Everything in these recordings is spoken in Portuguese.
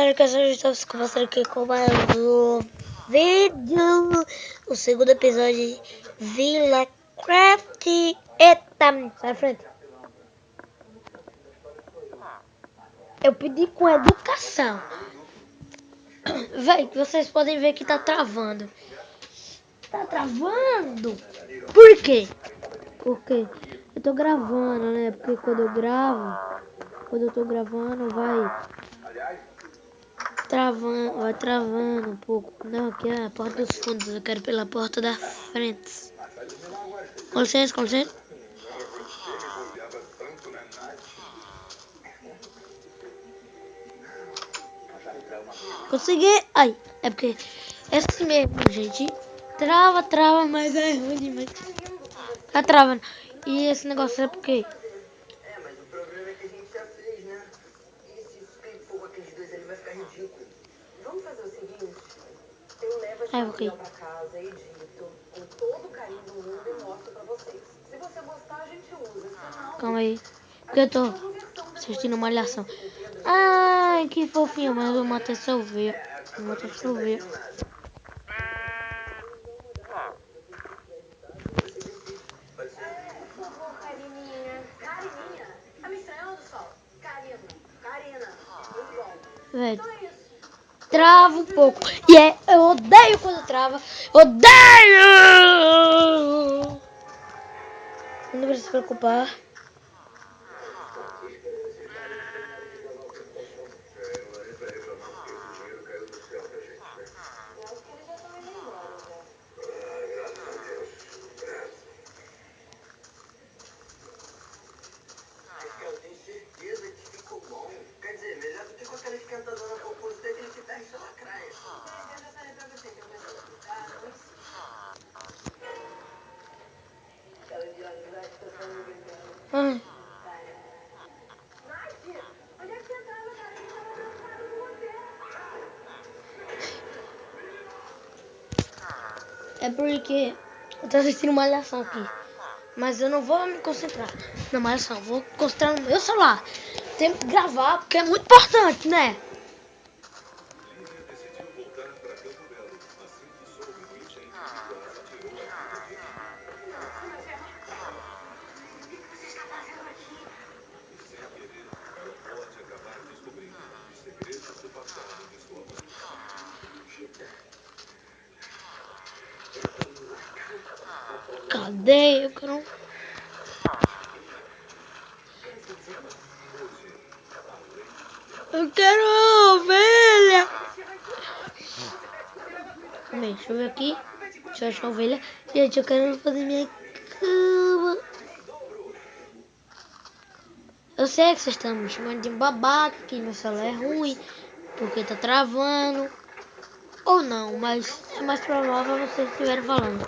galera, que eu sou Gustavo, começando aqui com mais um vídeo, o segundo episódio de Vila Craft. Eita, sai da frente. Eu pedi com educação. Véi, que vocês podem ver que tá travando. Tá travando? Por quê? Porque eu tô gravando, né? Porque quando eu tô gravando, vai travando um pouco. Não, aqui é a porta dos fundos. Eu quero pela porta da frente. Com licença, com licença. Consegui. Ai, é porque é assim mesmo, gente. Trava, mas é ruim demais. Tá travando. E esse negócio é porque... Mas o problema é que a gente já fez, né? E se ficou com aqueles dois ali, vai ficar ridículo. Vamos fazer o seguinte: eu levo esse material pra casa, edito, com todo o carinho do mundo e mostro pra vocês. Se você gostar, a gente usa. Se não, Calma aí. Porque eu tô assistindo Malhação. Ai, que fofinho, mas o moto choveu. O moto choveu. Pode ser? Por favor, Carininha. Carininha? Tá me estranhando, Sol? Karina. Muito bom. Velho, Então é isso. trava um pouco. E eu odeio quando trava. Odeio! Não precisa se preocupar. Eu tenho certeza que ficou bom. Quer dizer, melhor do que com aquela esquentadora a vapor. Você tem aquele que perde sua lacraia. Eu já falei pra você que eu gosto de escutar, não insiste. Aquela de olhos lá que tá me brincando. Ai. Nath, onde é que você tava, cara? A gente tava preocupado com você. É porque eu tô assistindo Malhação aqui. Mas eu não vou me concentrar na Malhação. Vou concentrar no meu celular. Tem que gravar porque é muito importante, né? Cadê? Eu quero... Eu quero a ovelha. Deixa eu ver aqui. Deixa eu achar a ovelha. Gente, eu quero fazer minha cama. Eu sei que vocês estão me chamando de babaca, que meu celular é ruim, porque tá travando. Ou não, mas é mais provável vocês estiverem falando.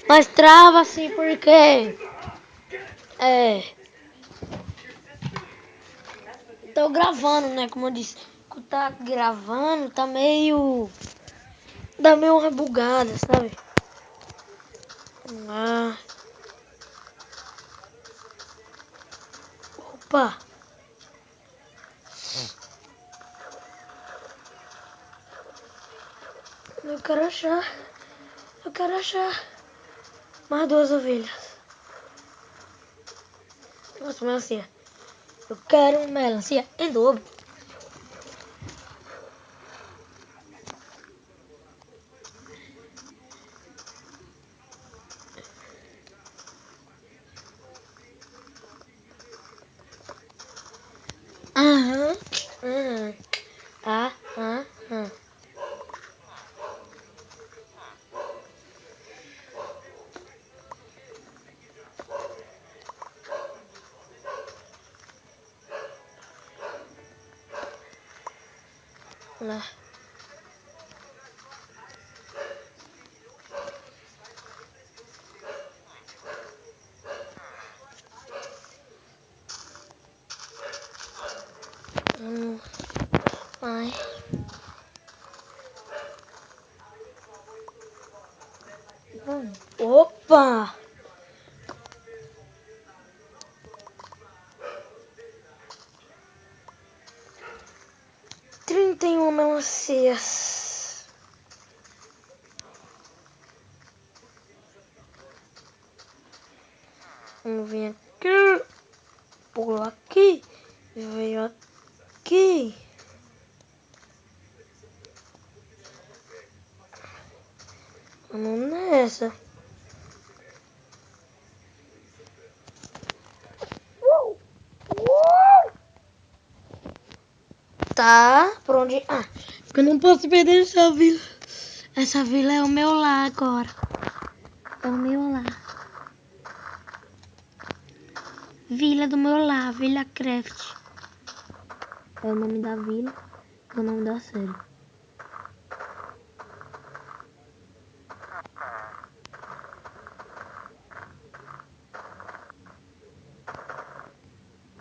Mas trava assim porque... Tô gravando, né? Como eu disse. Quando tá gravando, tá meio... Dá meio uma bugada, sabe? Ah. Opa! Eu quero achar. Eu quero achar mais duas ovelhas. Nossa, melancia. Eu quero melancia em dobro. Aham. Aham. Aham. Lá. Ai. Opa! 31 melancias. Vamos vir aqui. Pula aqui. Veio aqui. Vamos nessa. Tá, por onde? Ah, porque eu não posso perder essa vila. Essa vila é o meu lar agora. É o meu lar. Vila do meu lar, Vila Craft. É o nome da vila, é o nome da série.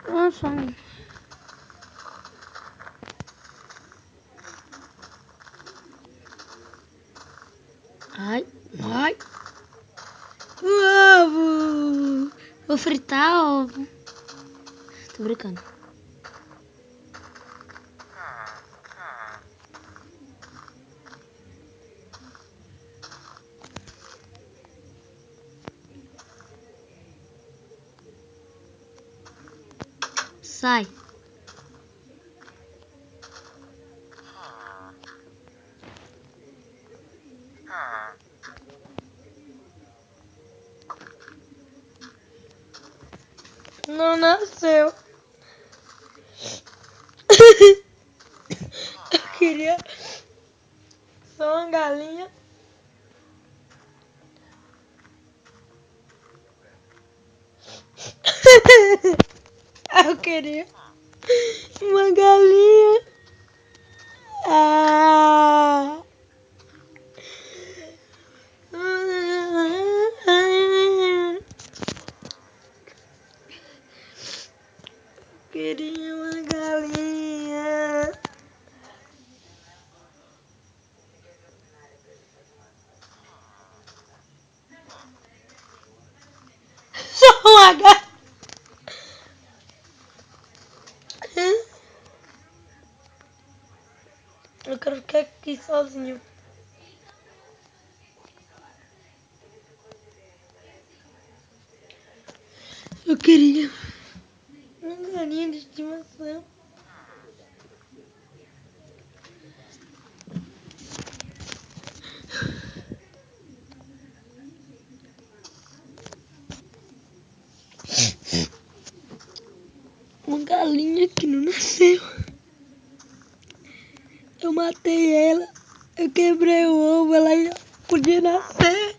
Nossa. Ai, ai. Ovo. Vou fritar ovo. Tô brincando. Sai. Não nasceu. Eu queria só uma galinha. Eu queria uma galinha. Ah. Queria uma galinha. Só uma galinha. Eu quero ficar aqui sozinho. Eu queria uma galinha de estimação. Uma galinha que não nasceu. Eu matei ela. Eu quebrei o ovo. Ela já podia nascer.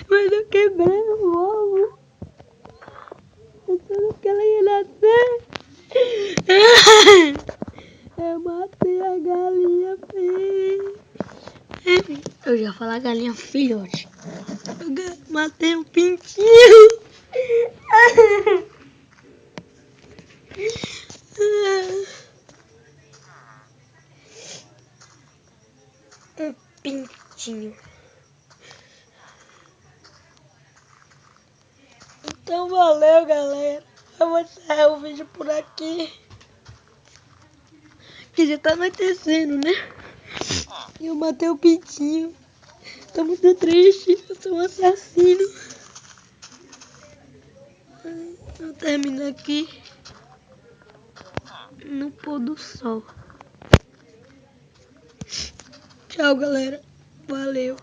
Mas eu quebrei o ovo. Pensando que ela ia nascer. Eu matei a galinha filha. Eu já falo a galinha filhote. Eu matei um pintinho. Um pintinho. Então valeu, galera. Eu vou encerrar o vídeo por aqui. Que já tá anoitecendo, né? E eu matei o pintinho. Tô muito triste. Eu sou um assassino. Eu termino aqui no pôr do sol. Tchau, galera. Valeu.